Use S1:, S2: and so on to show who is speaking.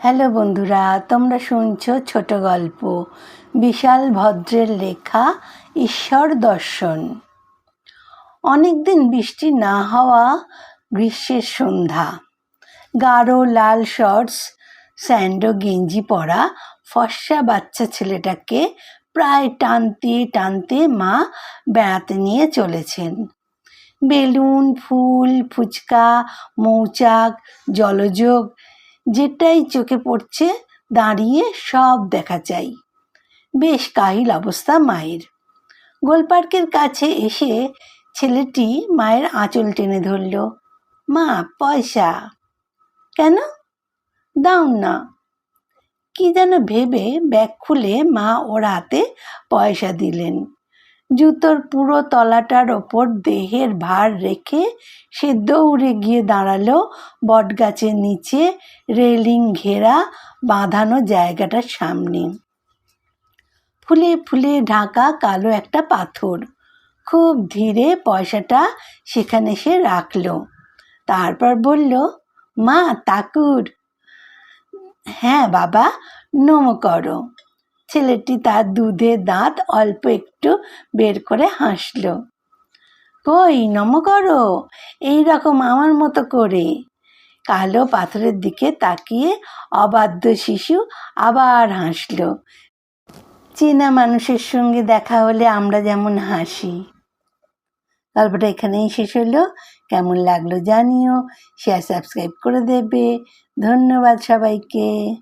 S1: Hello বন্ধুরা, তোমরা শুনছো ছোট গল্প বিশাল ভদ্রের লেখা ঈশ্বর দর্শন। অনেকদিন বৃষ্টি না হওয়া গ্রীষ্মের সন্ধ্যা। গাঢ় লাল শর্টস, স্যান্ডো গেঞ্জি পরা ফর্সা বাচ্চা ছেলেটাকে প্রায় টানতে টানতে মা বেড়াতে নিয়ে চলেছেন। বেলুন, ফুল, ফুচকা, মৌচাক, জলযোগ, যেটাই চোখে পড়ছে দাঁড়িয়ে সব দেখা চাই। বেশ কাহিল অবস্থা মায়ের। গোলপার্কের কাছে এসে ছেলেটি মায়ের আঁচল টেনে ধরল। মা, পয়সা। কেন? দাও না। কি যেন ভেবে ব্যাগ খুলে মা ওর হাতে পয়সা দিলেন। জুতোর পুরো তলাটার ওপর দেহের ভার রেখে সে দৌড়ে গিয়ে দাঁড়ালো বটগাছের নিচে রেলিং ঘেরা বাঁধানো জায়গাটার সামনে। ফুলে ফুলে ঢাকা কালো একটা পাথর। খুব ধীরে পয়সাটা সেখানে সে রাখলো। তারপর বলল, মা, তাকুর। হ্যাঁ বাবা, নমো করো। ছেলেটি তার দুধে দাঁত অল্প একটু বের করে হাসল। কই, নম করো, এইরকম আমার মতো করে। কালো পাথরের দিকে তাকিয়ে অবাধ্য শিশু আবার হাসল। চেনা মানুষের সঙ্গে দেখা হলে আমরা যেমন হাসি। গল্পটা এখানেই শেষ হলো। কেমন লাগলো জানিও, শেয়ার সাবস্ক্রাইব করে দেবে। ধন্যবাদ সবাইকে।